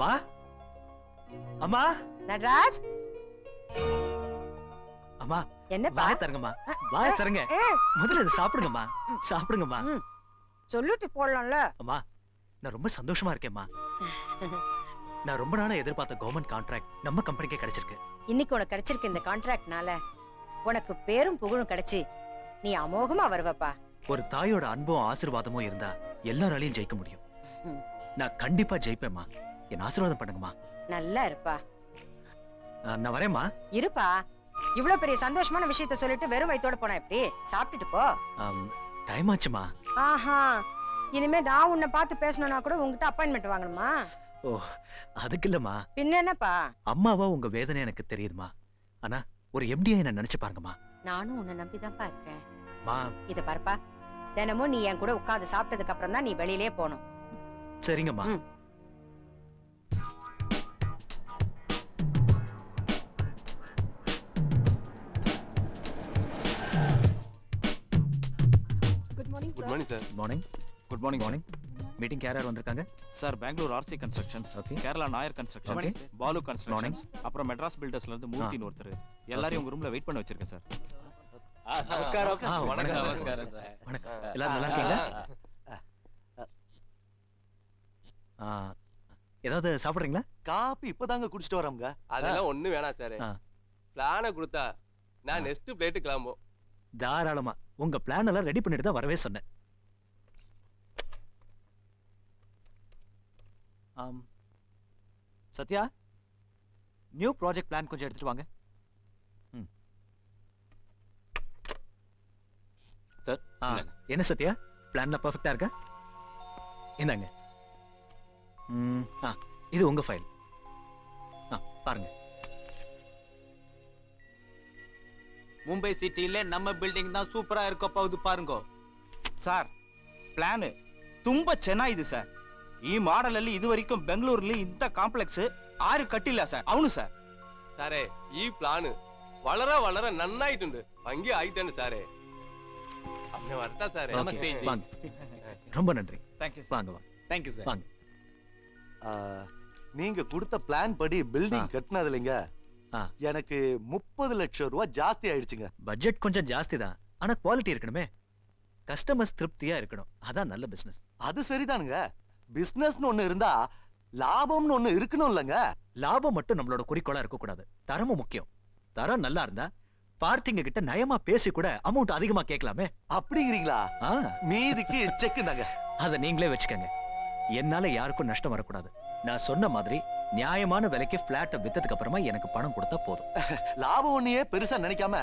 அம்மா அம்மா நடராஜ் அம்மா என்னப்பா வாய தரங்கம்மா வாய தரங்க முதல்ல இதை சாப்பிடுங்கம்மா சாப்பிடுங்கம்மா சொல்லிட்டு போடலாம்ல அம்மா நான் ரொம்ப சந்தோஷமா இருக்கேன்மா நான் ரொம்ப நாளா எதிர்பார்த்த கவர்மெண்ட் கான்ட்ராக்ட் நம்ம கம்பெனிக்கே கிடைச்சிருக்கு இன்னைக்கு உனக்கு கிடைச்சிருக்கு இந்த கான்ட்ராக்ட்னால உனக்கு பேரும் புகழும் கிடைச்சி நீ அமோகமா வருவப்பா ஒரு தாயோட அன்பும் ஆசீர்வாதமும் இருந்தா எல்லாராலையும் ஜெயிக்க முடியும் நான் கண்டிப்பா ஜெயிப்பேம்மா என் ஆசீர்வாதம் பண்ணுங்கம்மா நல்லா இருப்பா நான் வரேம்மா இருப்பா இவ்வளவு பெரிய சந்தோஷமான விஷயத்த சொல்லிட்டு வெறும் வயித்தோட போனா எப்படி சாப்பிட்டுட்டு போ டைம் ஆச்சுமா ஆஹா இனிமே நான் உன்னை பார்த்து பேசணும்னா கூட உங்ககிட்ட அப்பாயின்மெண்ட் வாங்கணுமா ஓ அதுக்கு இல்லம்மா பின்ன என்னப்பா அம்மாவா உங்க வேதனை எனக்கு தெரியுதுமா ஆனா ஒரு எம்டியா என்ன நினைச்சு பாருங்கம்மா நானும் உன்னை நம்பிதான்ப்பா இருக்கேன் மா இத பாருப்பா தினமும் நீ என் கூட உட்கார்ந்து சாப்பிட்டதுக்கு அப்புறம் தான் நீ வெளியிலே போகணும் சரிங்கம்மா good morning sir. Morning good morning morning meeting யார் வந்திருக்காங்க sir. Bangalore RC constructions, okay, Kerala Nair construction, Balu construction, அப்புறம் மெட்ராஸ் பில்டர்ஸ்ல இருந்து மூர்த்தின்னு ஒருத்தர். எல்லாரையும் உங்க ரூம்ல வெயிட் பண்ண வச்சிருக்கேன் சார். நமஸ்காரம். வணக்கம். நமஸ்காரம் சார். வணக்கம். எல்லாரும் நல்லா இருக்கீங்களா? ஏதாவது சாப்பிடுறீங்களா? காபி இப்பதாங்க குடிச்சிட்டு வரோம்ங்க. அதெல்லாம் ஒண்ணு வேணாம் சார். பிளான கொடுத்தா நான் நெக்ஸ்ட் பிளேட் கிளம்பும். தாராளமா உங்க பிளான் எல்லாம் ரெடி பண்ணிட்டு தான் வரவே சொன்னேன். சத்யா, நியூ ப்ராஜெக்ட் பிளான் கொஞ்சம் எடுத்துட்டு வாங்க. சார் என்ன சத்யா, பிளான்ல பெர்ஃபெக்ட்டா இருக்கா? இந்தாங்க. இது உங்க ஃபைல். பாருங்க. மும்பை சிட்டில நம்ம பில்டிங் தான் சூப்பரா இருக்க போகுது பாருங்க ಸರ್. ಪ್ಲಾನ್ ತುಂಬಾ ಚೆನ್ನಾಗಿದೆ ಸರ್. ಈ ಮಾಡೆಲ್ ಅಲ್ಲಿ ಇದುವರೆಗೂ ಬೆಂಗಳೂರಲ್ಲಿ ಇಂತ ಕಾಂಪ್ಲೆಕ್ಸ್ ಆರು ಕಟ್ಟಿಲ್ಲ ಸರ್. ಅವನು ಸರ್. സാറേ ഈ പ്ലാന് വളരെ വളരെ നന്നായിട്ടുണ്ട്. ഭംഗി ആയിട്ടുണ്ട് സാറേ. അമ്മ വരട്ടാ സാറേ. நமஸ்தே. வாங்க. ரொம்ப நன்றி. ಥ್ಯಾಂಕ್ ಯು வாங்க வாங்க. Thank you sir. வாங்க. நீங்க கொடுத்த பிளான் படி பில்டிங் கட்டினதுலங்க எனக்கு 30 லட்சம் ரூபாய் ஜாஸ்தி ஆயிடுச்சுங்க. பட்ஜெட் கொஞ்சம் ஜாஸ்தி தான், ஆனா குவாலிட்டி இருக்கணுமே. கஸ்டமர்ஸ் திருப்தியா இருக்கணும், அதான் நல்ல பிசினஸ். அது சரிதானுங்க. பிசினஸ்னு ஒண்ணு இருந்தா லாபம்னு ஒண்ணு இருக்கணும் இல்லங்க. லாபம் மட்டும் நம்மளோட குறிக்கோளா இருக்க கூடாது, தரமும் முக்கியம். தரம் நல்லா இருந்தா பார்ட்டிங்க கிட்ட நயமா பேசி கூட அமௌண்ட் அதிகமா கேட்கலாமே. அப்படிங்கிறீங்களா? மீதிக்கு செக் தாங்க. அத நீங்களே வச்சுக்கங்க. என்னால யாருக்கும் நஷ்டம் வரக்கூடாது. நான் சொன்ன மாதிரி நியாயமான விலைக்கு பிளாட் வித்ததுக்கு அப்புறமா எனக்கு பணம் கொடுத்தா போதும். லாபம் ஒண்ணையே பெருசா நினைக்காம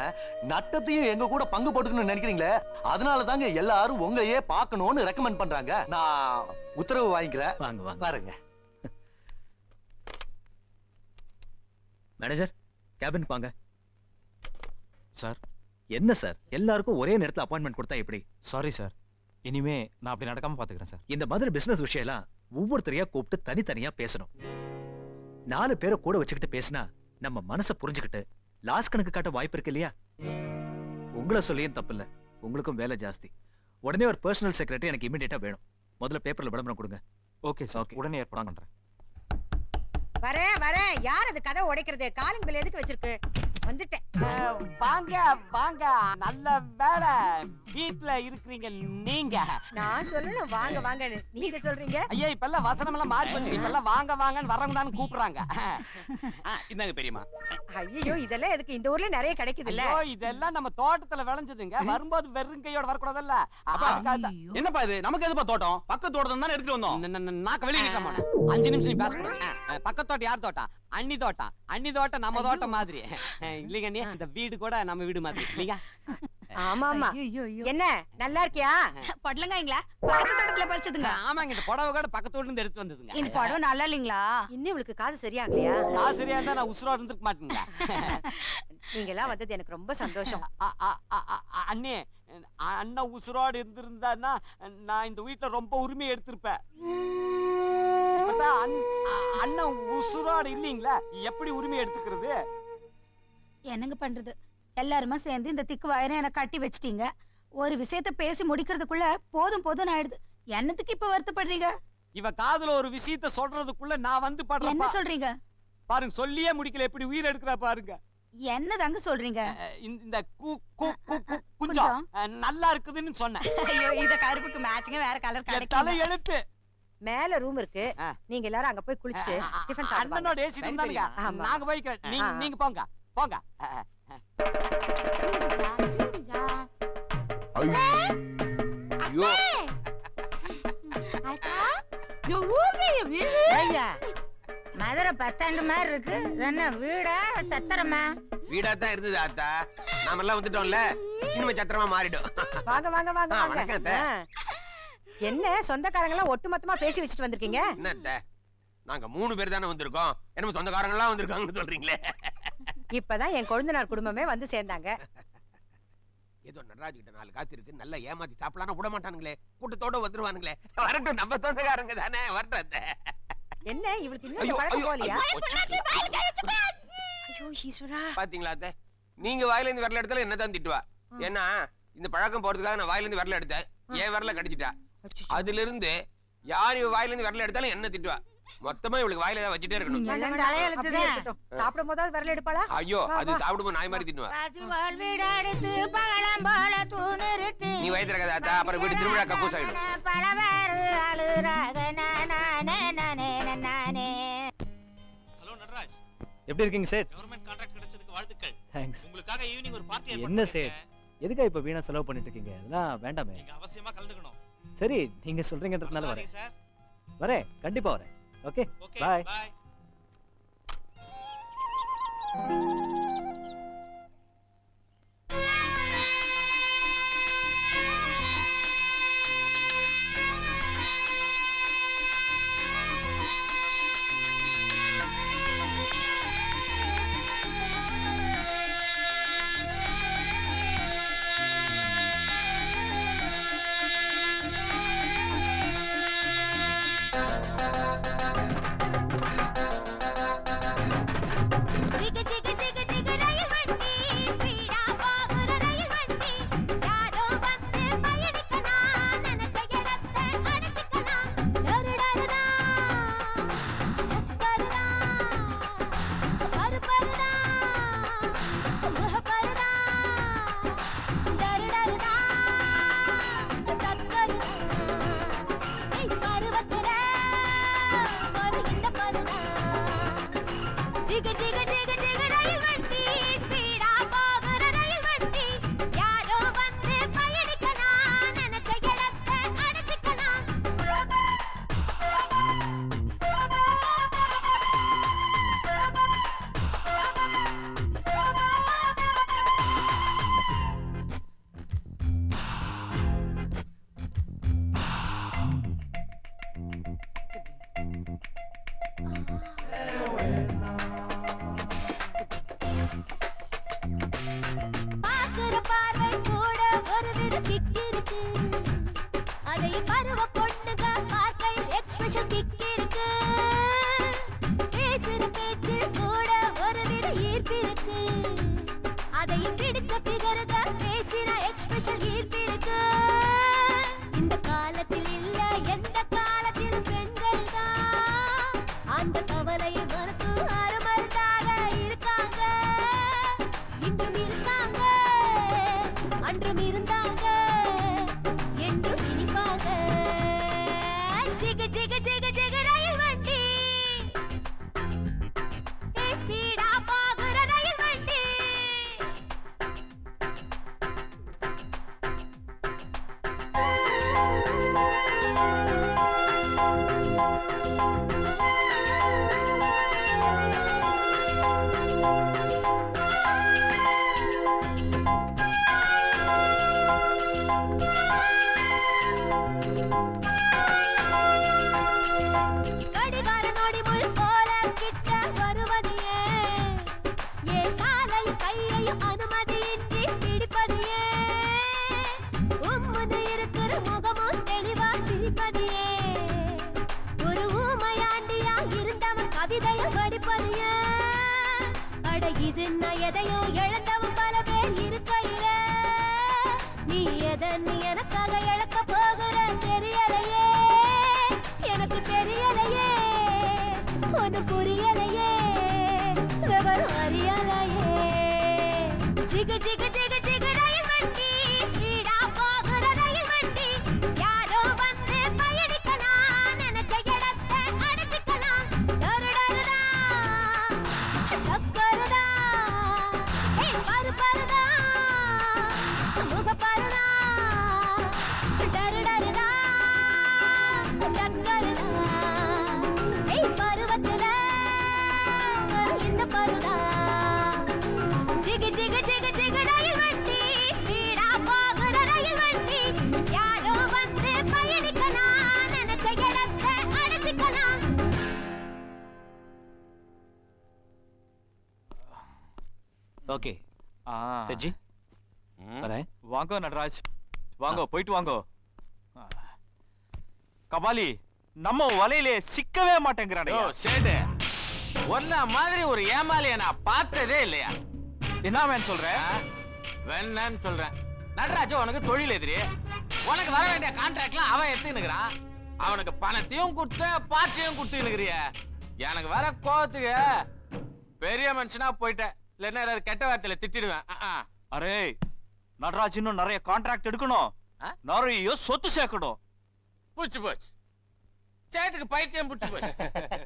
நட்டத்தையும் எங்க கூட பங்கு போட்டுக்கணும்னு நினைக்கிறீங்களே, அதனால தாங்க எல்லாரும் உங்களையே பார்க்கணும்னு ரெக்கமெண்ட் பண்றாங்க. நான் உத்தரவு வாங்கிக்கிறேன். வாங்க வாங்க பாருங்க. மேனேஜர், கேபின் வாங்க. சார். என்ன சார், எல்லாருக்கும் ஒரே நேரத்துல அப்பாயின்மெண்ட் கொடுத்தா எப்படி? Sorry sir. இனிமே நான் அப்படி நடக்காம பாத்துக்கிறேன் சார். இந்த மாதிரி பிசினஸ் விஷயம் எல்லாம் ஒவ்வொருத்தரையா கூப்பிட்டு தனித்தனியா பேசணும். 4 பேரை கூட வச்சுக்கிட்டு பேசினா நம்ம மனசை புரிஞ்சுக்கிட்டு லாஸ் கணக்கு காட்ட வாய்ப்பு இருக்கு இல்லையா? உங்களை சொல்லியும் தப்பு இல்ல, உங்களுக்கும் வேலை ஜாஸ்தி. உடனே ஒரு பர்சனல் செக்ரட்டரி எனக்கு இமிடியேட்டா வேணும். முதல்ல பேப்பர்ல விளம்பரம் கொடுங்க. ஓகே சார், உடனே ஏற்பாடு பண்றேன். வரேன். யார் அது கதை உடைக்கிறது? காலிங் பெல் எதுக்கு வச்சிருக்கு? வந்துட்டேன். வாங்க வாங்க, நல்ல வேலை வீட்ல இருக்கிறீங்க நீங்க. நான் சொல்லணும் வாங்க வாங்கன்னு, நீங்க சொல்றீங்க. ஐயா இப்ப எல்லாம் வசனம் எல்லாம் மாறி போச்சு. இப்ப எல்லாம் வாங்க வாங்கன்னு வரவங்க தான் கூப்பிடுறாங்க. இந்தாங்க பெரியமா. ஐயோ இதெல்லாம் எதுக்கு? இந்த ஊர்ல நிறைய கிடைக்குது இல்ல? இதெல்லாம் நம்ம தோட்டத்துல விளைஞ்சதுங்க. வரும்போது வெறும் கையோட வரக்கூடாதுல்ல. என்னப்பா இது? நமக்கு எதுப்பா தோட்டம்? பக்கத்து தோட்டம் தானே எடுத்துட்டு வந்தோம். நாக்க வெளியே நிக்க மாட்டேன். 5 நிமிஷம் நீ பேசக்கூடாது. பக்கத்து தோட்டம் யார் தோட்டம்? அண்ணி தோட்டம். அண்ணி தோட்டம் நம்ம தோட்டம் மாதிரி இல்லைங்க. நீ இந்த வீடு கூட நம்ம வீடு மாதிரி இல்லைங்க. ஆமா ஆமா. என்ன நல்லா இருக்கியா? பொடலங்காய்ங்களா? பக்கத்து தோட்டத்துல பறிச்சதுங்க. ஆமாங்க, இந்த புடவை கூட பக்கத்தோட இருந்து எடுத்து வந்ததுங்க. இந்த புடவை நல்லா இல்லீங்களா? இன்னும் உங்களுக்கு காது சரியாகலையா? நான் சரியா இருந்தா நான் உசுரோட இருந்துக்க மாட்டேங்க. நீங்க எல்லாம் வந்தது எனக்கு ரொம்ப சந்தோஷம். அண்ணே, அண்ணன் உசுரோடு இருந்திருந்தான்னா நான் இந்த வீட்டுல ரொம்ப உரிமை எடுத்திருப்பேன். அண்ணன் உசுரோடு இல்லீங்களா, எப்படி உரிமை எடுத்துக்கிறது? என்னங்க பண்றது? எல்லாருமே சேர்ந்து இந்த திக்கு வயரை எனக்கு கட்டி வச்சிட்டீங்க. ஒரு விஷயத்த பேசி முடிக்கிறதுக்குள்ள போதும் ஆயிடுது. என்னத்துக்கு இப்ப வருத்தப்படுறீங்க? இவ காதுல ஒரு விஷயத்த சொல்றதுக்குள்ள நான் வந்து என்ன படுறேன் சொல்றீங்க? பாருங்க, சொல்லியே முடிக்கல, எப்படி உயிர் எடுக்கிறா பாருங்க. என்னதாங்க சொல்றீங்க? இந்த குஞ்சம் நல்லா இருக்குதுன்னு சொன்னேன். ஐயோ இத கருப்புக்கு மேட்சிங்கா வேற கலர் தலை கிடைக்கும். எழுத்து. மேல ரூம் இருக்கு. நீங்க எல்லாரும் அங்க போய் குளிச்சிட்டு டிஃபன் சாப்பிடுங்க. அண்ணனோட ஏசி ரூம் தானுங்க. ஆமா. நாங்க போய்க்கிறோம். நீங்க போங்க போங்க. ஐயோ ஐயா, மதுரை பஸ் ஸ்டாண்டு மாதிரி இருக்கு. என்ன வீடா சத்திரமா? வீடா தான் இருந்தது ஆத்தா. நாம எல்லாம் வந்துட்டோம்ல, இனிமே சத்திரமா மாறிடும். வாங்க வாங்க வாங்க ஆ, வாங்க. வணக்கம் அத்தை. என்ன சொந்தக்காரங்க எல்லாம் ஒட்டுமொத்தமா பேசி வச்சுட்டு வந்திருக்கீங்க? என்ன அத்தை, நாங்க 3 பேர் தானே வந்திருக்கோம், என்னமோ சொந்தக்காரங்க எல்லாம் வந்திருக்காங்கன்னு சொல்றீங்களே. இப்பதான் என் கொழுந்தனார் குடும்பமே வந்து சேர்ந்தாங்க. ஏதோ நடராஜ் கிட்ட 4 காசு இருக்கு, நல்லா ஏமாத்தி சாப்பிடலாம் விட மாட்டானுங்களே, கூட்டத்தோட வந்துருவானுங்களே. வரட்டும், நம்ம சொந்தக்காரங்க தானே, வரட்டும் அத்தை. என்ன இவளுக்கு இன்னும் ஐயோ, இந்த பழக்கம் ஐயோ, போலியா? ஐயோ. ஐயோ ஈஸ்வரா. பாத்தீங்களா அத்தை, நீங்க வாயில இருந்து விரல எடுத்தாலும் என்னதான் திட்டுவா. ஏன்னா இந்த பழக்கம் போறதுக்காக நான் வாயில இருந்து விரல எடுத்தேன், என் விரல கடிச்சிட்டா. அதுல இருந்து யார் இவ வாயில இருந்து விரல எடுத்தாலும் என்ன திட்டுவா. மொத்தமா இவளுக்கு வாயில ஏதாவது வச்சுட்டே இருக்கணும். எல்லாம் தலையெழுத்துதான். சாப்பிடும் போதாவது விரல் எடுப்பாளா? ஐயோ, அது சாப்பிடும்போது நாய் மாதிரி திட்டுவா. பசுவால் வீடெடுத்து பகலம் போல தூணிருத்து நீ வயிற்றுல கதாத்தா, அப்புறம் வீடு திருவிழா கக்கூஸ் ஆயிடும். பலவாறு அழுறாக நானே நானே நானே. ஹலோ நடராஜ், எப்படி இருக்கீங்க சேட்? கவர்மெண்ட் கான்ட்ராக்ட் கிடைச்சதுக்கு வாழ்த்துக்கள். தேங்க்ஸ். உங்களுக்காக ஈவினிங் ஒரு பார்ட்டி என்ன சேட், எதுக்கா இப்ப வீணா செலவு பண்ணிட்டு இருக்கீங்க? அதெல்லாம் வேண்டாமே. நீங்க அவசியமா கலந்துக்கணும். சரி, நீங்க சொல்றீங்கன்றதுனால வரேன். சார். வரேன், கண்டிப்பா வரேன். Okay, okay, Bye. பை. ஜிகு ஜிகு ஜிகு ஜிகு ரயில் வண்டி ஸ்பீடா போகுற ரயில் வண்டி யாரோ வந்து பயணிக்கலாம் நினைச்ச இடத்தை அடைச்சிக்கலாம் டருடருடா டப்பருடா பருபருடா முகப்பருடா டருடருடா டக்கருடா ஏய் பருவத்துல ஒரு இந்த பருடா ஜிகு ஜிகு ஜிகு ஜிகு ரயில் வண்டி ஸ்பீடா போகுற ரயில் வண்டி யாரோ வந்து பயணிக்கலாம் நினைச்ச இடத்தை அடைச்சிக்கலாம் பாக்குற பார்வை கூட ஒரு வித கிக் இருக்கு அதை பருவ பொண்ணுங்க பார்க்கையில் எக்ஸ்பிரஷன் கிக் இருக்கு பேசுற பேச்சு கூட ஒரு வித ஈர்ப்பு இருக்கு அதை பிடித்த பிகருக பேசின எக்ஸ்பிரஷன் ஈர்ப்பு இருக்கு இந்த காலத்தில் இல்ல எந்த காலத்தில் பெண்கள் தான் அந்த கவலையை மறுத்து அருமருந்தாக இருக்காங்க இன்றும் இருக்காங்க அன்றும் இருந்தாங்க என்றும் இனிப்பாங்க ஜிகு ஜிகு ஜிகு ஜிகு ரயில் வண்டி ஸ்பீடா போகுற ரயில் வண்டி கடிகார நொடி முள் போல கிட்ட வருவதியே ஏன் காலையும் கையையும் அனுமதியின்றி பிடிப்பதியே உம்முன்னு இருக்கிற முகமும் தெளிவா சிரிப்பதியே ஒரு ஊமையாண்டியா இருந்தவன் கவிதைய படிப்பதியே அட இது நான் எதையோ இழந்தவன் பல பேர் இருக்கையில நீ எதை நீ எனக்காக இழக்க போகிற தெரியலையே எனக்கு ஒன்னு புரியலையே விவரம் அறியலையே ஜிகு ஜிகு ஜிகு ஜிகு ரயில் வண்டி ஸ்பீடா போகிற ரயில் வண்டி யாரோ வந்து பயணிக்கலாம் நினைச்ச இடத்தை அடைச்சிக்கலாம் டருடருதா டக்கருதா ஏய் பாரு பாருதா முக பாருதா டருடருதா டக்கருதா ஏய் பருவத்துல இந்த பருதா ஜிகு ஜிகு ஜிகு ஜிகு ரயில் வண்டி ஸ்பீடா போகிற ரயில் வண்டி யாரோ வந்து பயணிக்கலாம் நினைச்ச இடத்தை அடைச்சிக்கலாம் ஓகே ஆ. செட்ஜி ம். வரேன். வாங்கோ நடராஜ் வாங்கோ போயிட்டு வாங்கோ கபாலி நம்ம வலையிலே சிக்கவே மாட்டேங்கிறானே யோ சேட்டு ஒன்ன மாதிரி ஒரு ஏமாலிய நான் பார்த்ததே இல்லையா என்ன மேன் சொல்ற வேணான்னு சொல்றேன் நடராஜ உனக்கு தொழில் எதிரி உனக்கு வர வேண்டிய கான்ட்ராக்ட்லாம் அவன் எடுத்துனுக்குறான் அவனுக்கு பணத்தையும் கொடுத்து பாத்தையும் கொடுத்துனுக்குறிய எனக்கு வர கோவத்துக்கு பெரிய மனுஷனா போயிட்டேன் இல்லைன்னா ஏதாவது கெட்ட வார்த்தையில திட்டிடுவேன் அரே நடராஜ் இன்னும் நிறைய கான்ட்ராக்ட் எடுக்கணும் ஆ? நிறைய சொத்து சேர்க்கணும் புடிச்சு போச்சு சேட்டுக்கு பைத்தியம் புடிச்சு போச்சு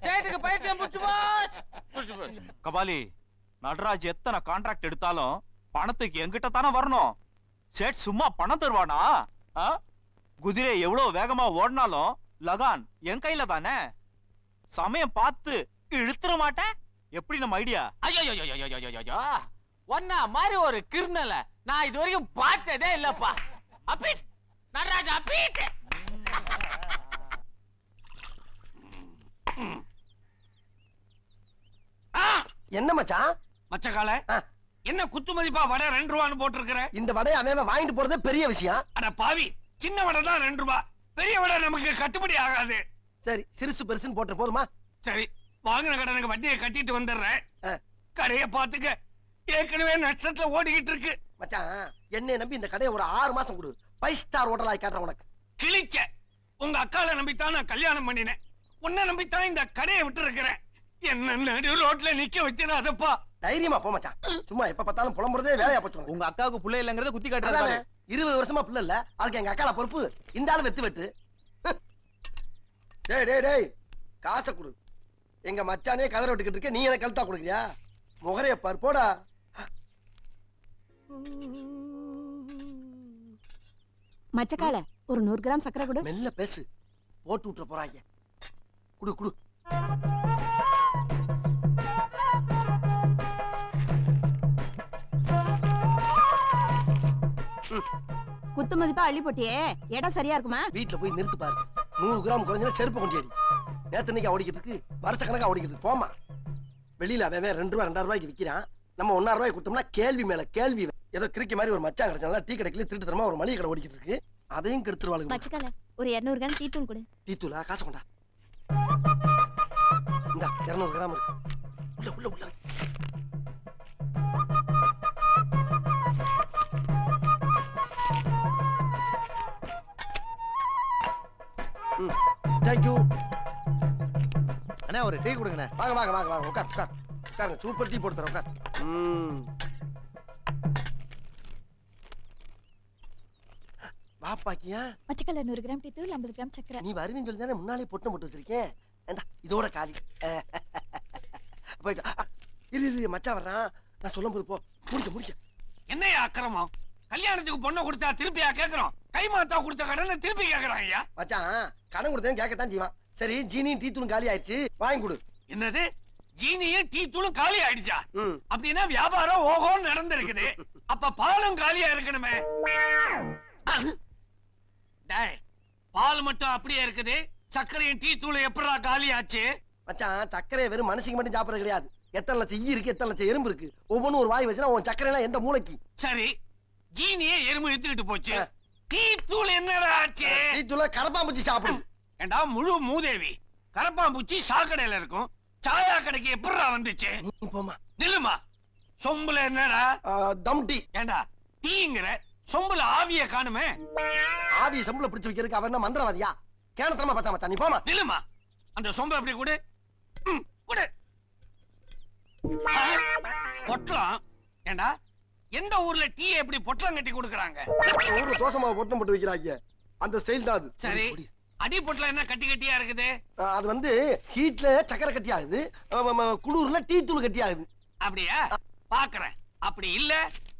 சேட்டுக்கு பைத்தியம் புடிச்சு போச்சு புடிச்சு போச்சு கபாலி நடராஜ் எத்தனை கான்ட்ராக்ட் எடுத்தாலும் பணத்துக்கு எங்கிட்ட தானே வரணும் சேட் சும்மா பணம் தருவானா ஆ? குதிரை எவ்வளவு வேகமா ஓடினாலும் லகான் என் கையில தானே சமயம் பார்த்து இழுத்துற மாட்டேன் எப்படி நம்ம ஐடியா ஐயோ ஒன்னா மாதிரி ஒரு கிருணல நான் இது வரைக்கும் பார்த்ததே இல்லப்பா அப்பீட் நடராஜ் அப்பீட் என்ன மச்சான் மச்சக்கால ஆ. என்ன குத்து மதிப்பா வடை 2 ரூபான்னு போட்டிருக்கிற இந்த வடையை அவன் வாங்கிட்டு போறதே பெரிய விஷயம். அட பாவி சின்ன வடை தான் 2 ரூபாய் பெரிய வடை நமக்கு கட்டுப்படி ஆகாது சரி சிறுசு பெருசுன்னு போட்டு போதுமா? சரி வாங்கின கடனுக்கு வட்டியை கட்டிட்டு வந்துடுறேன் ஆ. கடையை பாத்துக்க ஏற்கனவே நஷ்டத்துல ஓடிக்கிட்டு இருக்கு மச்சான் என்னை நம்பி இந்த கடையை ஒரு 6 மாசம் கொடு. 5 ஸ்டார் ஹோட்டலாய் காட்டுறேன் உனக்கு. கிழிச்ச உங்க அக்கால நம்பித்தான் நான் கல்யாணம் பண்ணினேன் உன்னை நம்பித்தான் இந்த கடையை விட்டு இருக்கிறேன் என்ன நடு ரோட்ல நிக்க வச்சிடாதப்பா தைரியமா போ மச்சான். சும்மா எப்ப பார்த்தாலும் புலம்புறதே வேலையா போச்சு உனக்கு. உங்க அக்காவுக்கு புள்ள இல்லங்கறத குத்தி அதானே, காட்டுறாரு 20 வருஷமா பிள்ளை இல்ல, அதுக்கு எங்க அக்கால பொறுப்பு. இந்த ஆளு வெத்து வெட்டு. டேய் டேய் டேய் காசை கொடு. எங்க மச்சானே கதற விட்டுக்கிட்டு இருக்க, நீ எனக்கு கழுத்தா கொடுக்குறியா? முகரைய பார் போடா. மச்சக்கால ஒரு 100 கிராம் சக்கரை கொடு. மெல்ல பேசு, போட்டு விட்டுற போறாங்க. குடு குடு. குத்து மதிப்பா அள்ளி போட்டியே, இடம் சரியா இருக்குமா? வீட்டுல போய் நிறுத்து பாரு. 100 கிராம் குறைஞ்சா செருப்பு கொண்டியடி. நேத்து இன்னைக்கு ஓடிக்கிட்டு இருக்கு, வருஷ கணக்கா ஓடிக்கிட்டு இருக்கு. போமா. வெளியில அவன் 2 ரூபா 2 ரூபாய்க்கு விக்கிறான். நம்ம 1.5 ரூபாய்க்கு கொடுத்தோம்னா கேள்வி மேல கேள்வி. ஏதோ கிறுக்கி மாதிரி ஒரு மச்சான் கிடைச்சால டீ கடைக்குள்ள திருட்டு தரமா ஒரு மளிகை கடை ஓடிக்கிட்டு இருக்கு. அதையும் கெடுத்துருவாளுங்க. மச்சக்கால ஒரு 200 கிராம் டீ தூள் கொடு. டீ தூளா? காசு கொண்டா. இந்தா 200 கிராம் இருக்கு. உள்ள உள்ள உள்ள. தேங்க்யூ அண்ணா ஒரு டீ கொடுங்கண்ணே. வாங்க வாங்க வாங்க வாங்க உட்கார் உட்கார் உட்காருங்க. சூப்பர் டீ போட்டு தரேன் உட்கார். வாப்பாக்கியா மச்சக்கால 100 கிராம் டீ தூள் 50 கிராம் சக்கரை. நீ வருவீன்னு சொல்லி தானே முன்னாலே பொட்டு போட்டு வச்சிருக்கேன். ஏண்டா இதோட காலி. போயிட்டு இரு இரு மச்சான் வர்றான். நான் சொல்லும்போது போ. முடிக்க முடிக்க. என்னையா அக்கிரமம் கல்யாணத்துக்கு பொண்ணை கொடுத்தா திருப்பியா கேக்குறோம் கை மாத்தா கொடுத்த கடனை திருப்பி கேக்குறான் ஐயா மச்சான் கடன் கொடுத்தேன் கேட்கத்தான் செய்வான். சரி ஜீனியும் டீ தூளும் காலி ஆயிடுச்சு, வாங்கி கொடு. என்னது ஜீனியும் டீ தூளும் காலி ஆயிடுச்சா? ம் அப்படின்னா வியாபாரம் ஓஹோன்னு நடந்திருக்குது. அப்ப பாலும் காலியா இருக்கணுமே. டேய், பால் மட்டும் அப்படியே இருக்குது, சர்க்கரையும் டீ தூளும் எப்படா காலி ஆச்சு? மச்சான் சர்க்கரை வெறும் மனுஷங்க மட்டும் சாப்பிடுறது கிடையாது. எத்தனை லட்சம் ஈ இருக்கு, எத்தனை லட்சம் எறும்பு இருக்கு. ஒவ்வொன்றும் ஒரு வாய் வச்சுனா உன் சர்க்கரை எல்லாம் எந்த மூளைக்கு? சரி ஜீனியே எறும்பு எடுத்துக்கிட்டு போச்சு, டீ தூள் என்னடா ஆச்சு? டீ தூள கரப்பாம்பூச்சி சாப்பிடுது. ஏண்டா முழு மூதேவி, கரப்பாம்பூச்சி சாக்கடையில இருக்கும், சாயா கடைக்கு எப்படா வந்துச்சு? நீ போமா. நில்லுமா, சொம்புல என்னடா? தம் டீ. ஏண்டா டீங்கிற சொம்புல ஆவிய காணுமே. ஆவிய சொம்புல பிடிச்சு வைக்கிறதுக்கு அவன் என்ன மந்திரவாதியா? கேனத்தனமா பார்த்தா மச்சான், நீ போமா. நில்லுமா, அந்த சொம்பு எப்படி கொடு. பொட்டலம் ஏண்டா எந்த ஊர்ல டீ எப்படி பொட்டலம் கட்டி கொடுக்கறாங்க? ஊர்ல தோசை மாவு பொட்டலம் போட்டு வைக்கிறாங்க. அந்த ஸ்டைல் தான் அது. சரி, அடி பொட்டலம் என்ன கட்டி கட்டியா இருக்குது? அது வந்து ஹீட்ல சக்கரை கட்டி ஆகுது, குளூர்ல டீ தூள் கட்டி ஆகுது. அப்படியா? பாக்குறேன். அப்படி இல்ல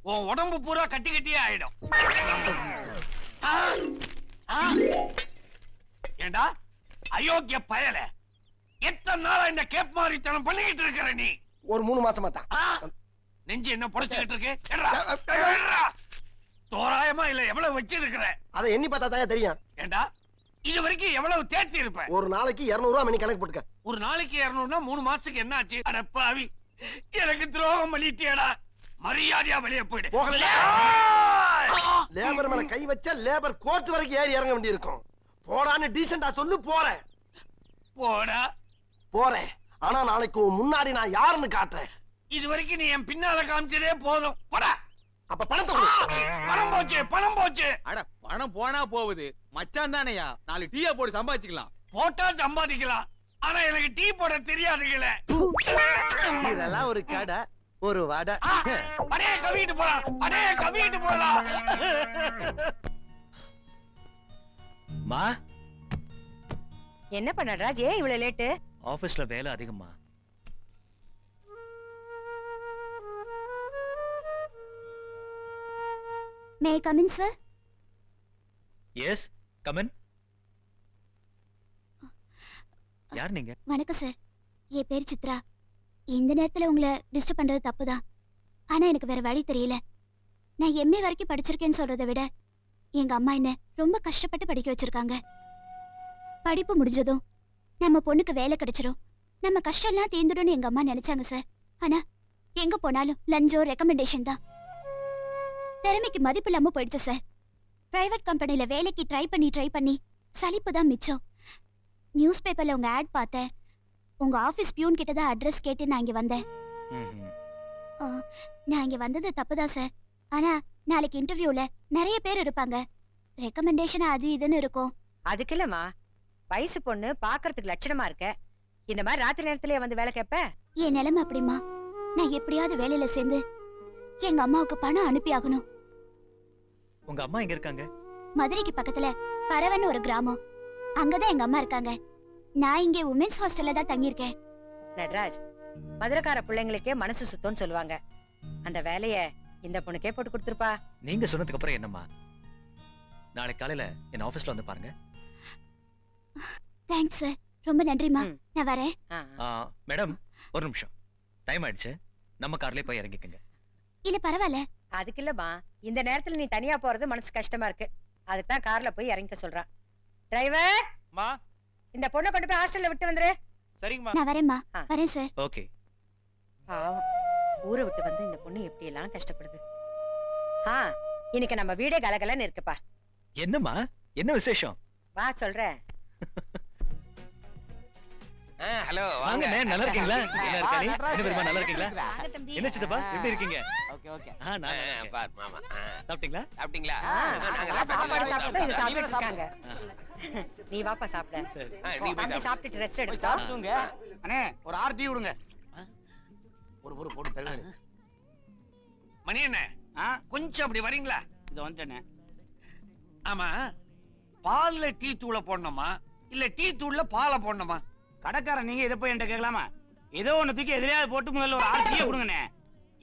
உன் உடம்பு பூரா கட்டி கட்டியே ஆயிடும். ஆ, ஆ. ஏண்டா அயோக்கிய பயல, எத்தனை நாளா இந்த கேப் மாதிரித்தனம் பண்ணிக்கிட்டு இருக்கிற நீ? ஒரு 3 மாசமா தான். நெஞ்சு என்ன புடைச்சுக்கிட்டு இருக்கு? எட்ரா. தோராயமா இல்ல எவ்வளவு வச்சிருக்கிற? அதை எண்ணி பார்த்தா தான் தெரியும். ஏண்டா இது வரைக்கும் எவ்வளவு தேர்த்தி இருப்ப? ஒரு நாளைக்கு 200 ரூபாய் மணி கணக்கு போட்டுக்க. ஒரு நாளைக்கு 200னா 3 மாசத்துக்கு என்ன ஆச்சு? அட பாவி, எனக்கு துரோகம் பண்ணிட்டியடா. மரியாதையா வெளியே போயிடு. போகல. லேபர் மேல கை வச்சா லேபர் கோர்ட் வரைக்கும் ஏறி இறங்க வேண்டி இருக்கும். போடான்னு டீசெண்டா சொல்லு. போறேன். போடா. போறேன். ஆனா நாளைக்கு முன்னாடி நான் யாருன்னு காட்டுறேன். இது வரைக்கும் நீ என் பின்னால காமிச்சதே போதும். போடா. அப்ப பணத்தை கொடு. பணம் போச்சு, பணம் போச்சு. அட பணம் போனா போகுது, மச்சான் தானேயா, 4 டீயா போட்டு சம்பாதிச்சுக்கலாம். போட்டா சம்பாதிக்கலாம், ஆனா எனக்கு டீ போட தெரியாதுங்களே. இதெல்லாம் ஒரு கடை, ஒரு வடை. அடே கவிட்டு போலாம், அடே கவிட்டு போலாம். மா, என்ன பண்ண ராஜ், ஏன் இவ்வளவு லேட்டு? ஆபீஸ்ல வேலை அதிகமா. May I come in sir? Yes, come in. யார் நீங்க? வணக்கம் சார், என் பேர் சித்ரா. இந்த நேரத்துல உங்களை டிஸ்டர்ப் பண்றது தப்புதான், ஆனா எனக்கு வேற வழி தெரியல. நான் எம்ஏ வரைக்கும் படிச்சிருக்கேன்னு சொல்றதை விட எங்க அம்மா என்ன ரொம்ப கஷ்டப்பட்டு படிக்க வச்சிருக்காங்க. படிப்பு முடிஞ்சதும் நம்ம பொண்ணுக்கு வேலை கிடைச்சிரும், நம்ம கஷ்டம்லாம் தீர்ந்துடும்னு எங்க அம்மா நினைச்சாங்க சார். ஆனா எங்க போனாலும் லஞ்சம், ரெக்கமெண்டேஷன் தான். திறமைக்கு மதிப்பு இல்லாம போயிடுச்சு சார். பிரைவேட் கம்பெனில வேலைக்கு ட்ரை பண்ணி சலிப்பு தான் மிச்சம். நியூஸ் பேப்பர்ல உங்க ஆட் பார்த்தேன். உங்க ஆபீஸ் பியூன் கிட்ட தான் அட்ரஸ் கேட்டு நான் இங்க வந்தேன். நான் இங்க வந்தது தப்புதான் சார், ஆனா நாளைக்கு இன்டர்வியூல நிறைய பேர் இருப்பாங்க, ரெக்கமெண்டேஷன் அது இதுன்னு இருக்கும். அதுக்கு இல்லம்மா, வயசு பொண்ணு பாக்குறதுக்கு லட்சணமா இருக்க. இந்த மாதிரி ராத்திரி நேரத்திலே வந்து வேலை கேப்ப? என் நிலைமை அப்படிமா, நான் எப்படியாவது வேலையில சேர்ந்து எங்க அம்மாவுக்கு பணம் அனுப்பி ஆகணும். உங்க அம்மா எங்க இருக்காங்க? மதுரைக்கு பக்கத்துல பரவன்னு ஒரு கிராமம், அங்கதான் எங்க அம்மா இருக்காங்க. நான் இங்கே உமன்ஸ் ஹாஸ்டல்ல தான் தங்கியிருக்கேன். நட்ராஜ், மதுரைக்கார பிள்ளைங்களுக்கே மனசு சுத்தம்னு சொல்லுவாங்க. அந்த வேலைய இந்த பொண்ணுக்கே போட்டு கொடுத்துருப்பா. நீங்க சொன்னதுக்கு அப்புறம் என்னம்மா, நாளைக்கு காலையில என் ஆபீஸ்ல வந்து பாருங்க. தேங்க்ஸ் சார், ரொம்ப நன்றிமா. நான் வரேன். மேடம், ஒரு நிமிஷம், டைம் ஆயிடுச்சு, நம்ம கார்லயே போய் இறங்கிக்கங்க. இல்ல பரவாயில்ல. அதுக்கு இல்லம்மா, இந்த நேரத்துல நீ தனியா போறது மனசு கஷ்டமா இருக்கு, அதுக்கு தான் கார்ல போய் இறங்கிக்க சொல்றான். டிரைவர், மா, இந்த பொண்ணை கொண்டு போய் ஹாஸ்டல்ல விட்டு வந்துரு. சரிங்கம்மா. நான் வரேன்மா. வரேன் சார். ஓகே. பாவம், ஊரை விட்டு வந்து இந்த பொண்ணு எப்படி எல்லாம் கஷ்டப்படுது. இன்னைக்கு நம்ம வீடே கலகலன்னு இருக்குப்பா. என்னம்மா, என்ன விசேஷம்? வா சொல்றேன். ஹலோ, வாங்க. நல்லா இருக்கீங்களா? நல்லா இருக்கானே. என்ன பெருமா, நல்லா இருக்கீங்களா? வாங்க தம்பி. என்ன சித்தப்பா, எப்படி இருக்கீங்க? Okay okay. நான் பார் மாமா. சாப்பிட்டீங்களா? சாப்பிட்டீங்களா? சாப்பாடு சாப்பிட்டு இது சாப்பிட்டு இருக்காங்க. நீ வாப்பா சாப்பிட. நீ தம்பி சாப்பிட்டுட்டு ரெஸ்ட் போய் எடுத்தா. சாப்பிட்டுங்க. அண்ணே ஒரு 6 டீ விடுங்க. ஒரு போட்டு தள்ளு. மணி என்ன, கொஞ்சம் அப்படி வரீங்களா? இது வந்துட்டேனே. ஆமா, பால்ல டீ தூளை போடணுமா இல்ல டீ தூள்ல பாலை போடணுமா? கடைக்காரன் நீங்க இதை போய் என்கிட்ட கேட்கலாமா? ஏதோ ஒண்ணு தூக்கி எதிரையாவது போட்டு முதல்ல ஒரு 6 டீயை கொடுங்கண்ணே.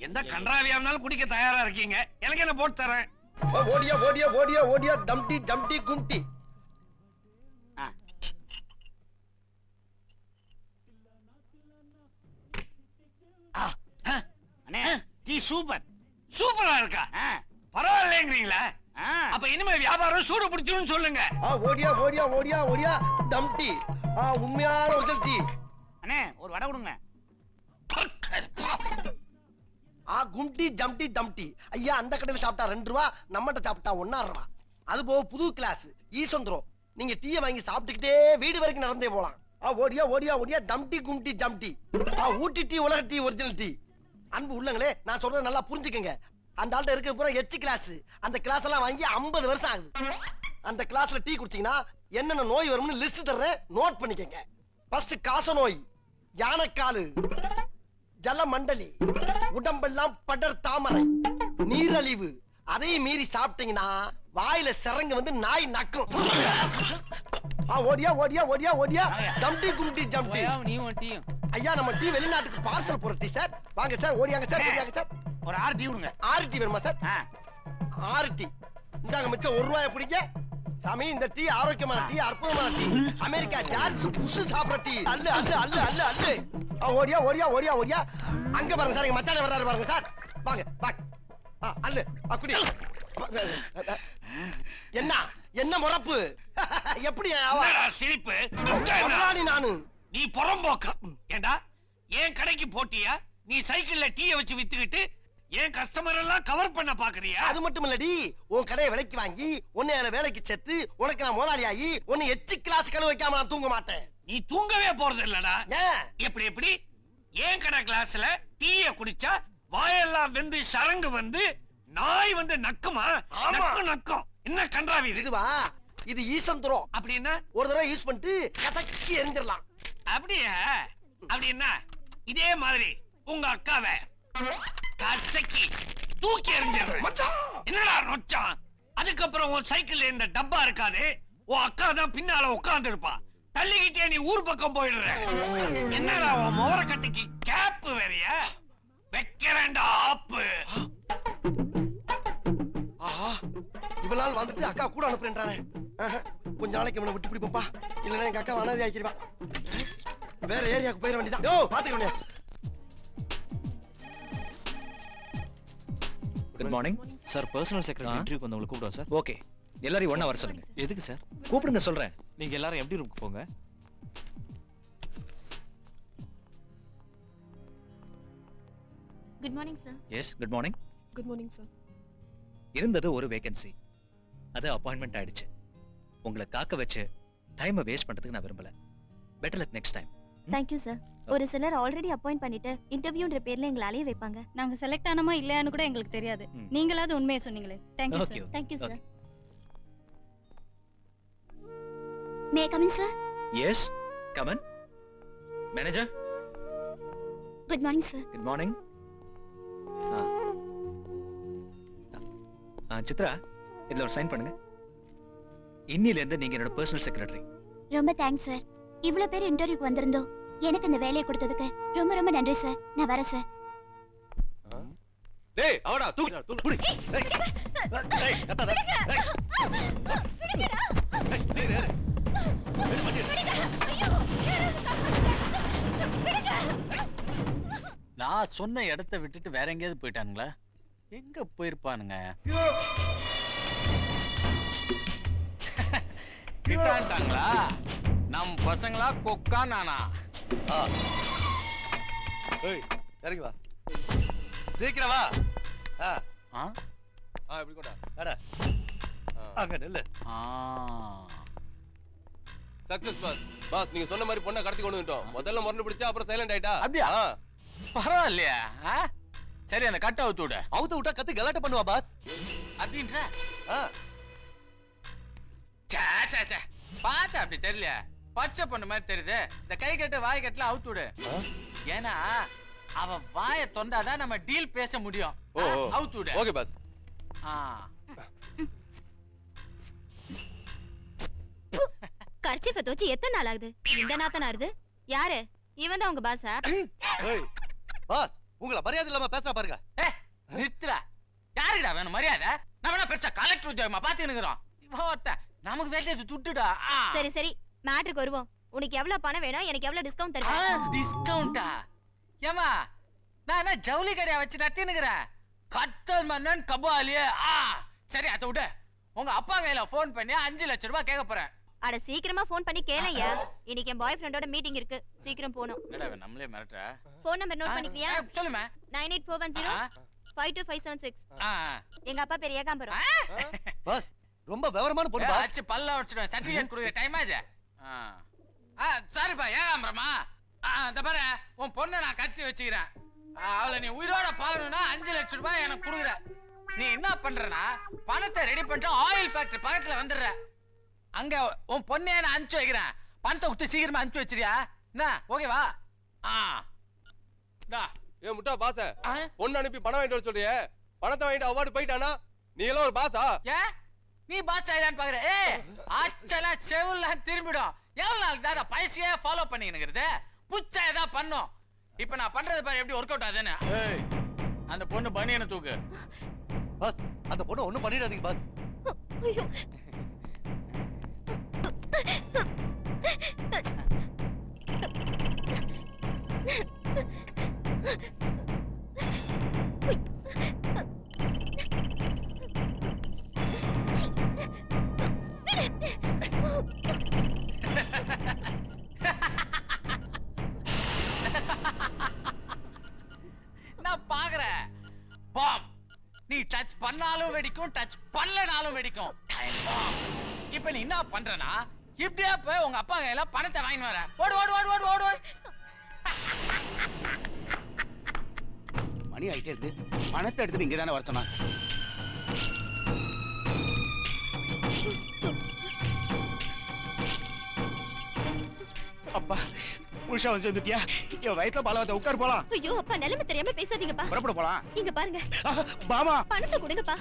எந்த கன்றாவியா இருந்தாலும் குடிக்க தயாரா இருக்கீங்க, எனக்கு என்ன போட்டு தரேன். ஓடியா ஓடியா ஓடியா ஓடியா டம்டி ஜம்டி கும்டி. அண்ணே, டீ சூப்பர், சூப்பரா இருக்கா? பரவாயில்லைங்கிறீங்களா? அப்ப இனிமே வியாபாரம் சூடு பிடிச்சிடும் சொல்லுங்க. ஓடியா ஓடியா ஓடியா ஓடியா டம்டி. உண்மையான ஒரு டீ. அண்ணே ஒரு வடை கொடுங்க. கும்டி ஜம்டி டம்டி. ஐயா, அந்த கடையில சாப்பிட்டா 2 ரூபா, நம்மகிட்ட சாப்பிட்டா 1.5 ரூபா. அது போக புது கிளாஸ் ஈசந்திரம். நீங்க டீயை வாங்கி சாப்பிட்டுக்கிட்டே வீடு வரைக்கும் நடந்தே போலாம். ஓடியா ஓடியா ஓடியா டம்டி கும்டி ஜம்டி. ஊட்டி டீ உலக டீ, ஒரிஜினல் டீ. அன்பு உள்ளங்களே, நான் சொல்றது நல்லா புரிஞ்சுக்கங்க. அந்த ஆள்கிட்ட இருக்க பூரா எச்சு கிளாஸ். அந்த கிளாஸ் எல்லாம் வாங்கி 50 வருஷம் ஆகுது. அந்த கிளாஸ்ல டீ குடிச்சீங்கன்னா என்னென்ன நோய் வரும்னு லிஸ்ட் தர்றேன், நோட் பண்ணிக்கங்க. ஃபர்ஸ்ட் காச நோய், யானைக்காலு, ஜலமண்டலி, உடம்பெல்லாம் படர் தாமரை, நீரழிவு, அதையும் மீறி சாப்பிட்டீங்கன்னா வாயில சிறங்கு வந்து நாய் நக்கும். ஓடியா ஓடியா ஓடியா ஓடியா, ஜம்டி கும்டி ஜம்டி. நீ டீயும் ஐயா நம்ம டீ வெளிநாட்டுக்கு பார்சல் போற டீ சார். வாங்க சார், ஓடியாங்க சார், ஓடியாங்க சார். ஒரு 6 டீ விடுங்க. 6 டீ வேணுமா சார்? 6 டீ. இந்தாங்க மிச்சம் 1 ரூபாய் பிடிங்க. சாமி இந்த டீ ஆரோக்கியமான டீ, அற்புதமான டீ, அமெரிக்கா ஜார்ஜ் புஷ் சாப்பிடுற டீ. அல்லு அல்லு அல்லு அல்லு அல்லு. ஓடியா ஓடியா ஓடியா ஓடியா. அங்க பாருங்க சார், எங்க மச்சானே வர்றாரு பாருங்க சார். வாங்க வாங்க. அல்லு குடி. என்ன என்ன முறப்பு? எப்படி சிரிப்பு? நானு நீ புறம்போக்க. ஏண்டா ஏன் கடைக்கு போட்டியா? நீ சைக்கிள்ல டீயை வச்சு வித்துக்கிட்டு ஏன் கஸ்டமர் எல்லாம் கவர் பண்ண பாக்குறியா? அது மட்டும் இல்லடி, உன் கடையை விலைக்கு வாங்கி உன்னை வேலைக்கு சேர்த்து உனக்கு நான் முதலாளி ஆகி உன்னை 8 கிளாஸ் கழுவ வைக்காம நான் தூங்க மாட்டேன். நீ தூங்கவே போறது இல்லடா. ஏன்? எப்படி எப்படி ஏன் கடை கிளாஸ்ல டீய குடிச்சா வாயெல்லாம் வெந்து சரங்கு வந்து நாய் வந்து நக்குமா? நக்கு நக்கும். என்ன கன்றாவி இது? இதுவா? இது ஈசந்துரும். அப்படின்னா ஒரு தடவை யூஸ் பண்ணிட்டு கசக்கி எரிஞ்சிடலாம். அப்படியா? அப்படின்னா இதே மாதிரி உங்க அக்காவை கசக்கி தூக்கி எறிஞ்சிடுறேன். என்னடா நொச்சான்? அதுக்கப்புறம் உன் சைக்கிள்ல இந்த டப்பா இருக்காது, உன் அக்கா தான் பின்னால உட்கார்ந்து இருப்பா. தள்ளிக்கிட்டே நீ ஊர் பக்கம் போயிடுற. என்னடா உன் முவர கட்டிக்கு கேப் வேறையா? வைக்கிறேன்டா ஆப்பு. ஆஹா, இவளால் வந்துட்டு அக்கா கூட அனுப்புறேன்றானே. கொஞ்ச நாளைக்கு இவனை விட்டு பிடிப்போம்பா, இல்லைன்னா எங்க அக்கா அனாதை ஆக்கிடுவா. வேற ஏரியாவுக்கு போயிட வேண்டியதான். யோ பாத்துக்கணும். Good morning sir. Personal secretary இன்டர்வியூக்கு வந்தவங்களை கூப்பிடுவோம் சார். ஓகே, எல்லாரையும் ஒண்ணா வர சொல்லுங்க. எதுக்கு சார்? கூப்பிடுங்க சொல்றேன். நீங்க எல்லாரும் எப்படி ரூமுக்கு போங்க. Good morning sir. Yes, good morning. Good morning sir. இருந்தது ஒரு வேகன்சி, அது அப்பாயின்மெண்ட் ஆயிடுச்சு. உங்களை காக்க வச்சு டைமை வேஸ்ட் பண்றதுக்கு நான் விரும்பல. Better luck next time. Thank you sir. ஒரு சிலர் ஆல்ரெடி அப்பாயிண்ட் பண்ணிட்டு இன்டர்வியூன்ற பேர்ல எங்களை அலைய வைப்பாங்க. நாங்க செலக்ட் ஆனமா இல்லையான்னு கூட எங்களுக்கு தெரியாது. நீங்களாவது உண்மையை சொன்னீங்களே. Thank you sir. Thank you sir. May come in sir? Yes, come in. Manager. Good morning sir. Good morning. Chitra, இதுல ஒரு சைன் பண்ணுங்க. இன்னில இருந்து நீங்க என்னோட பர்சனல் செக்ரட்டரி. ரொம்ப தேங்க்ஸ் சார். இவ்வளவு பேர் இன்டர்வியூக்கு வந்திருந்தோம். எனக்கு இந்த வேலையை கொடுத்ததுக்கு ரொம்ப ரொம்ப நன்றி சார். நான் வரேன் சார். டேய் அவடா தூக்கு தூக்கு புடி. டேய் கத்தாத. நான் சொன்ன இடத்தை விட்டுட்டு வேற எங்கேயாவது போயிட்டானுங்களா? எங்க போயிருப்பானுங்க? கிட்டான்ட்டாங்களா? நம் பசங்களா கொக்கா நானா? ஏய் இறங்கி வா, சீக்கிரம் வா. இப்படி கொண்டா. அட அங்க நில்லு. Success pass. பாஸ் நீங்க சொன்ன மாதிரி பொண்ணை கடத்தி கொண்டு வந்துட்டோம். முதல்ல முரண்டு பிடிச்சா அப்புறம் சைலண்ட் ஆயிட்டா. அப்படியா? பரவாயில்லையா? சரி, அந்த கட்டை அவுத்து விட. அவுத்து விட்டா கத்து கலாட்ட பண்ணுவா பாஸ். அப்படின்ற பாத்த அப்படி தெரியல, பச்சை பொண்ணு மாதிரி தெரியுது. இந்த கை கட்டு வாய் கட்டுல அவுத்து விடு. ஏன்னா அவன் வாயை தொண்டாதான் நம்ம டீல் பேச முடியும். அவுத்து விடு. Okay pass. கர்ச்சீஃபை தோச்சு எத்தனை நாள் ஆகுது? இந்த நாத்தனா இருது? யாரு இவன்? தான் உங்க பாஸா? பாஸ் உங்களை மரியாதை இல்லாம பேசுறா பாருங்க. நித்ரா, யாருக்குடா வேணும் மரியாதை? நம்ம என்ன பெருசா கலெக்டர் உத்தியோகமா பாத்துக்கிறோம். நமக்கு வேண்டியது துட்டுடா. சரி சரி, மேட்ருக்கு வருவோம். உனக்கு எவ்வளவு பணம் வேணும்? எனக்கு எவ்வளவு டிஸ்கவுண்ட் தருவ? டிஸ்கவுண்டா? ஏமா நான் என்ன ஜவுளி கடையா வச்சு நடத்தினுக்கிறேன்? கட்டல் மன்னன் கபாலியே. சரி அதை விட உங்க அப்பா கையில போன் பண்ணி 5 லட்சம் ரூபாய் கேட்க போறேன். அட சீக்கிரமா போன் பண்ணி கேளையா. இன்னைக்கு என் பாய் ஃப்ரெண்டோட மீட்டிங் இருக்கு, சீக்கிரம் போணும். என்னடா நம்மளே மிரட்டற? போன் நம்பர் நோட் பண்ணிக்கலையா? சொல்லுமா. 9841052576. எங்க அப்பா பேர் ஏகாம்பரம். பாஸ் ரொம்ப விவரமான பொண்ணு பாஸ். அச்சு பல்ல உடைச்சிடுவேன். சர்டிபிகேட் கொடுக்கிற டைம் ஆச்சு. சாரிப்பா, ஏகாம்பரமா. இந்த பாரு, உன் பொண்ணை நான் கட்டி வச்சுக்கிறேன். அவளை நீ உயிரோட பாக்கணும்னா 5 லட்சம் ரூபாய் எனக்கு கொடுக்குற. நீ என்ன பண்றனா, பணத்தை ரெடி பண்ணிட்டு ஆயில் ஃபேக்டரி பக்கத்துல வந்துடுற. அங்க உன் பொண்ணே நான் அனுப்பிச்சு வைக்கிறேன். பணத்தை விட்டு சீக்கிரமா அனுப்பிச்சு வச்சிரியா? என்ன ஓகேவா? முட்டா பாச ஆ? பொண்ணு அனுப்பி பணம் வாங்கிட்டு வர சொல்றியே பணத்தை வாங்கிட்டு அவார்டு போயிட்டானா நீ எல்லாம் ஒரு பாசா ஏன் நீ பாஸ் ஆயிடான்னு பாக்குற ஏய் ஆச்சலா செவுல்லாம் திரும்பிடும் எவ்வளவு நாள் தான் பைசையே ஃபாலோ பண்ணிக்கிறது புச்சா ஏதா பண்ணும் இப்ப நான் பண்றது பாரு எப்படி ஒர்க் அவுட் ஆகுதுன்னு அந்த பொண்ணு பனியனை தூக்கு பாஸ் அந்த பொண்ணு ஒண்ணும் பண்ணிடாதீங்க பாஸ் ஐயோ நான் பாக்குறேன் பாம் நீ டச் பண்ணாலும் வெடிக்கும் டச் பண்ணலனாலும் வெடிக்கும் டைம் பாம் இப்ப நீ என்ன பண்றனா இப்படியே போய் உங்க அப்பா கையில பணத்தை வாங்கி வர ஓடு ஓடு ஓடு ஓடு ஓடு மணி ஆயிட்டே இருக்கு பணத்தை எடுத்துட்டு இங்க தானே வர சொன்னா அப்பா உஷா வந்து வந்துட்டியா என் வயித்துல பாலவத்தை உட்கார் போலாம் ஐயோ அப்பா நிலைமை தெரியாம பேசாதீங்கப்பா புறப்பட போலாம் இங்க பாருங்க பாமா பணத்தை கொடுங்கப்பா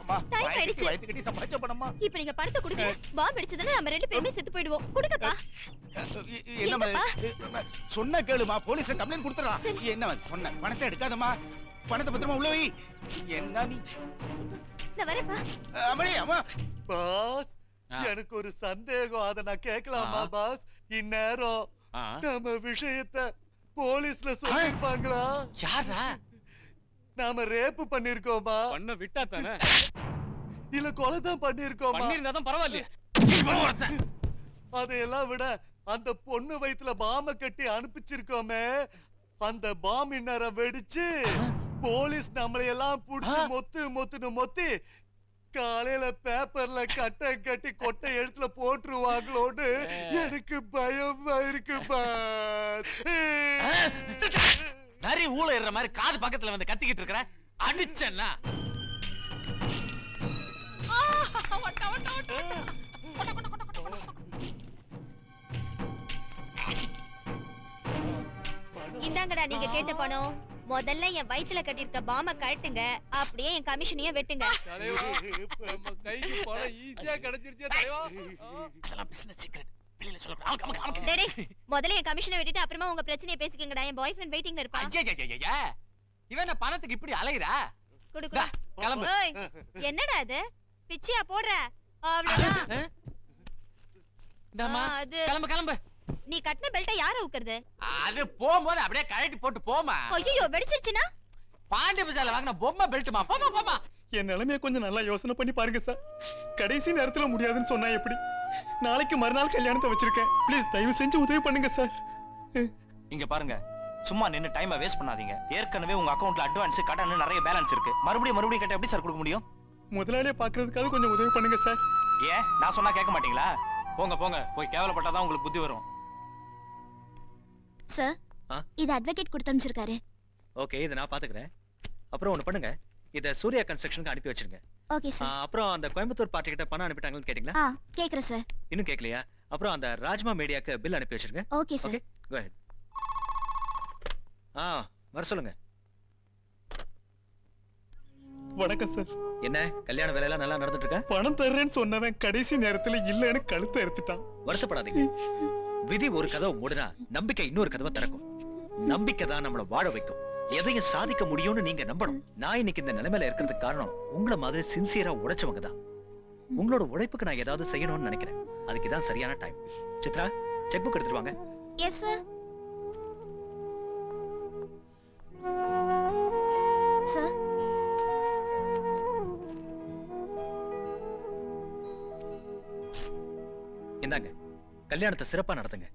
அம்மா Time ஆயிடுச்சு. வயித்து கட்டி சம்பாதிச்ச பணம்மா இப்ப நீங்க பணத்தை கொடுங்க பாம்பு அடிச்சதுன்னா நம்ம 2 பேருமே செத்து போயிடுவோம் கொடுங்கப்பா என்னம்மா சொன்ன கேளுமா போலீஸ்ல கம்ப்ளைண்ட் கொடுத்துறான் என்ன சொன்ன பணத்தை எடுக்காதம்மா பணத்தை பத்திரமா உள்ள வை என்ன நீ நான் வரேன்ப்பா அமளி அம்மா பாஸ் எனக்கு ஒரு சந்தேகம் அத நான் கேட்கலாமா பாஸ் இந்நேரம் நம்ம விஷயத்தை போலீஸ்ல சொல்லிருப்பாங்களா யாரா நாம ரேப் பண்ணிருக்கோமா பண்ண விட்டா தானே இல்ல கொலை தான் பண்ணிருக்கோமா பண்ணிருந்தாதான் பரவாயில்லையே அதையெல்லாம் விட அந்த பொண்ணு வயித்துல பாம்ப கட்டி அனுப்பிச்சிருக்கோமே அந்த பாம் இந்நேரம் வெடிச்சு போலீஸ் நம்மளை எல்லாம் புடிச்சு மொத்துன்னு மொத்தி காலையில பேப்பர்ல கட்டை கட்டி கொட்டை எழுத்துல போட்டுருவாங்களோன்னு எனக்கு பயமா இருக்கு பாஸ் நரி ஊழ ஏறுற மாதிரி காது பக்கத்துல வந்து கத்திக்கிட்டு இருக்கிற அடிச்சேன்னா இந்தாங்கடா நீங்க கேட்ட பணம் முதல்ல என் வயித்துல கட்டிருக்க பாம்ப கழட்டுங்க அப்படியே என் கமிஷனையும் வெட்டுங்க தலைவா நம்ம கைக்கு பணம் ஈஸியா கிடைச்சிருச்சே தலைவா அதெல்லாம் பிசினஸ் சீக்ரெட் வெளியில சொல்லக்கூடாது டேய் முதல்ல என் கமிஷனை வெட்டிட்டு அப்புறமா உங்க பிரச்சனையை பேசிக்கங்கடா என் பாய் ஃப்ரெண்ட் வெயிட்டிங்ல இருப்பான் ஐயா இவன் என்ன பணத்துக்கு இப்படி அலையுறா குடு டா, கிளம்பு. ஓய் என்னடா இது பிச்சியா போடுற அவ்வளவுதான் இந்தாம்மா, அது கிளம்பு கிளம்பு நீ கட்டின பெல்ட்டை யார ஊக்குறது அது போகும்போது அப்படியே கழட்டி போட்டு போமா ஐயோ வெடிச்சிருச்சுனா பாண்டி பஜார்ல வாங்கின பொம்மை பெல்ட்டுமா போமா போமா என் நிலைமைய கொஞ்சம் நல்லா யோசனை பண்ணி பாருங்க சார் கடைசி நேரத்துல முடியாதுன்னு சொன்னா எப்படி நாளைக்கு மறுநாள் கல்யாணத்தை வச்சிருக்கேன் ப்ளீஸ் தயவு செஞ்சு உதவி பண்ணுங்க சார் இங்க பாருங்க சும்மா நின்னு டைமை வேஸ்ட் பண்ணாதீங்க ஏற்கனவே உங்க அக்கவுண்ட்ல அட்வான்ஸ் கடன் நிறைய பேலன்ஸ் இருக்கு மறுபடியும் கேட்ட எப்படி சார் கொடுக்க முடியும் முதலாளியை பாக்குறதுக்காக கொஞ்சம் உதவி பண்ணுங்க சார் ஏன் நான் சொன்னா கேட்க மாட்டீங்களா போங்க போங்க போய் கேவலப்பட்டாதான் உங்களுக்கு புத்தி வரும் சார் இது அட்வொகேட் கொடுத்து அனுப்பிச்சிருக்காரு ஓகே இதை நான் பாத்துக்கிறேன் அப்புறம் ஒண்ணு பண்ணுங்க இத சூர்யா கன்ஸ்ட்ரக்ஷனுக்கு அனுப்பி வச்சிருங்க ஓகே சார் அப்புறம் அந்த கோயம்புத்தூர் பார்ட்டி கிட்ட பணம் அனுப்பிட்டாங்கன்னு கேட்டீங்களா கேக்குறேன் சார் இன்னும் கேட்கலையா அப்புறம் அந்த ராஜ்மா மீடியாக்கு பில் அனுப்பி வச்சிருங்க okay sir okay go ahead வர சொல்லுங்க வணக்கம் சார் என்ன கல்யாண வேலையெல்லாம் நல்லா நடந்துட்டு இருக்கா பணம் தர்றேன்னு சொன்னவன் கடைசி நேரத்துல இல்லன்னு கழுத்தை எடுத்துட்டான் வருத்தப்படாதீங்க விதி ஒரு கதவை மூடுனா நம்பிக்கை இன்னொரு கதவை திறக்கும் நம்பிக்கை தான் நம்மள வாழ வைக்கும் எதையும் சாதிக்க முடியும்னு நீங்க நம்பணும் நான் இன்னைக்கு இந்த நிலைமையில இருக்கிறதுக்கு காரணம் உங்களை மாதிரி சின்சியரா உழைச்சவங்க தான் உங்களோட உழைப்புக்கு நான் ஏதாவது செய்யணும்னு நினைக்கிறேன் அதுக்கு தான் சரியான டைம் சித்ரா செக் புக் எடுத்துட்டு வாங்க எஸ் சார் சார் இந்தாங்க கல்யாணத்தை சிறப்பா நடத்துங்க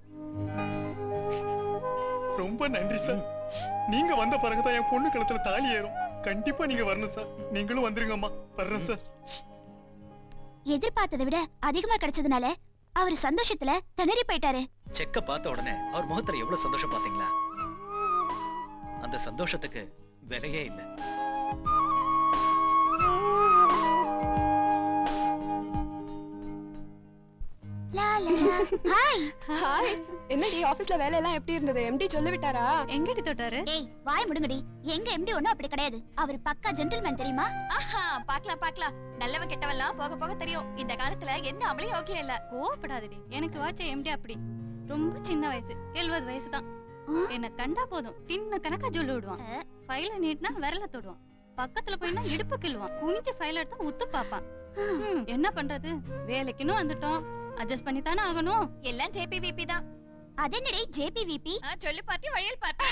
ரொம்ப நன்றி சார் நீங்க வந்த பிறகுதான் என் பொண்ணு கழுத்துல தாலி ஏறும் கண்டிப்பா நீங்க வரணும் சார் நீங்களும் வந்துருங்கம்மா வர்றேன் சார் எதிர்பார்த்ததை விட அதிகமா கிடைச்சதுனால அவர் சந்தோஷத்துல திணறி போயிட்டாரு செக்க பார்த்த உடனே அவர் முகத்துல எவ்வளவு சந்தோஷம் பாத்தீங்களா அந்த சந்தோஷத்துக்கு விலையே இல்லை லா லா ஹாய் ஹாய் என்னடி ஆபீஸ்ல வேலை எல்லாம் எப்படி இருந்தது எம்டி சொல்லி விட்டாரா எங்கடி தொட்டாரு ஏய் வாய் முடுங்கடி எங்க எம்டி ஒண்ணும் அப்படி கிடையாது அவர் பக்கா ஜென்டில்மேன் தெரியுமா ஆஹா பார்க்கலாம் நல்லவன் கெட்டவெல்லாம் போக போக தெரியும் இந்த காலத்துல என்ன அவளையும் ஓகே இல்ல கோவப்படாதடி எனக்கு வாச்ச எம்டி அப்படி ரொம்ப சின்ன வயசு 70 வயசு தான் என்ன கண்டா போதும் சின்ன கணக்கா சொல்லி விடுவான் ஃபைல நீட்னா விரல தொடுவான் பக்கத்துல போயினா இடுப்பு கிள்ளுவான் குனிஞ்சு ஃபைல் எடுத்தா உத்து பாப்பான் என்ன பண்றது வேலைக்குன்னு வந்துட்டோம் அட்ஜஸ்ட் பண்ணி தானே ஆகணும் எல்லாம் ஜேபிவிபி தான் அதென்னடி ஜேபிவிபி சொல்லி பார்த்தி வழியில் பார்த்தி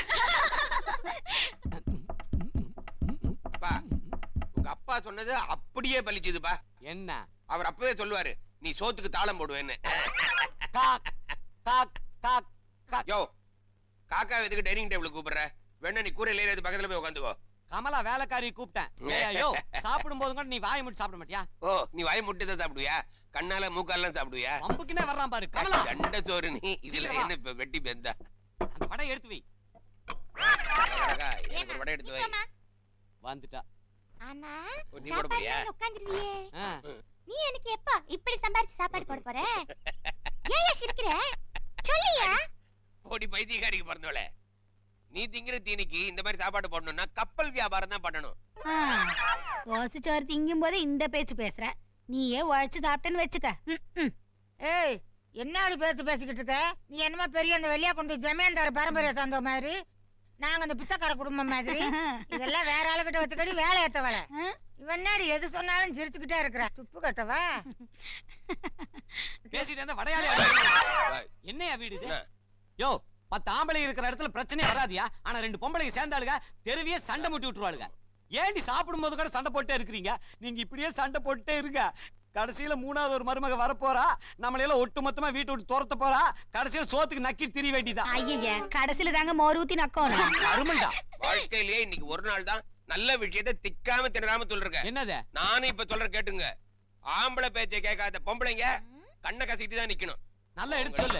அப்பா, உங்க அப்பா சொன்னது அப்படியே பலிச்சுதுப்பா. என்ன அவர் அப்பவே சொல்லுவாரு நீ சோத்துக்கு தாளம் போடுவேன்னு. காக் காக் காக் காக். யோ, காக்கா எதுக்கு டைனிங் டேபிள் கூப்பிடுற? வேணா நீ கூரையில ஏறி பக்கத்துல போய் உட்காந்துக்கோ. கமலா வேலைக்காரி கூப்பிட்டேன் ஐயோ சாப்பிடும் போது கூட நீ வாயை மூடி சாப்பிட மாட்டியா? ஓ, நீ வாய் முட்டி தான் சாப்பிடுவியா? கண்ணால மூக்காலாம் சாப்பிடுவியா? பம்புக்குனே வர்றான் பாரு கமலா. கண்ட சோறு நீ. இதுல என்ன இப்ப வெட்டி பெந்தா? அந்த வடை எடுத்து வை. அழகா, எனக்கு ஒரு வடை எடுத்து வை. வந்துட்டா. அண்ணா ஓ, நீ போட போறியா? உட்கார்ந்துருவியே ஆ. நீ எனக்கு எப்ப இப்படி சம்பாரிச்சு சாப்பாடு போட போற ஏயா சிரிக்கிற சொல்லியா போடி பைத்தியக்காரிக்கு பிறந்தவளே. நீ திங்கிற தீனிக்கு இந்த மாதிரி சாப்பாடு போடணும்னா கப்பல் வியாபாரம் தான் பண்ணணும். தோசை சோறு திங்கும் போது இந்த பேச்சு பேசுற நீயே உழைச்சு சாப்பிட்டேன்னு வச்சுக்க ஏய் என்ன அப்படி பேச்சு பேசிக்கிட்டு இருக்க நீ என்னமா பெரிய அந்த வெளியா கொண்டு ஜமீன்தார பரம்பரையை சார்ந்த மாதிரி நாங்க அந்த பிச்சைக்கார குடும்பம் மாதிரி இதெல்லாம் வேற ஆளுகிட்ட வச்சுக்கடி வேலை ஏத்தவள இவன்னாடி எது சொன்னாலும் சிரிச்சுக்கிட்டே இருக்கிற துப்பு கட்டவா பேசிட்டு இருந்த வடையாளி என்னையா வீடு இது? யோ 10 ஆம்பளை இருக்கிற இடத்துல பிரச்சனை வராதியா? ஆனா 2 பொம்பளைங்க சேர்ந்தாளுங்க தெருவியே சண்டை முட்டி விட்டுருவாளுங்க. ஏண்டி சாப்பிடும் போது கூட சண்டை போட்டே இருக்கிறீங்க? நீங்க இப்படியே சண்டை போட்டுட்டே இருங்க. கடைசியில 3வது ஒரு மருமக வரப்போறா, நம்மளையெல்லாம் ஒட்டு மொத்தமா வீட்டை விட்டு துரத்த போறா. கடைசியில சோத்துக்கு நக்கி திரி வேண்டிதான். ஐயா கடைசியில தாங்க மோர் ஊத்தி நக்கணும் அருமண்டா. வாழ்க்கையிலேயே இன்னைக்கு ஒரு நாள் தான் நல்ல விஷயத்தை திக்காம திணறாம சொல்றேன். என்னது? நானும் இப்ப சொல்றேன் கேட்டுங்க. ஆம்பளை பேச்சை கேட்காத பொம்பளைங்க கண்ணை கசிக்கிட்டு தான் நிக்கணும். நல்லா எடுத்து சொல்லு.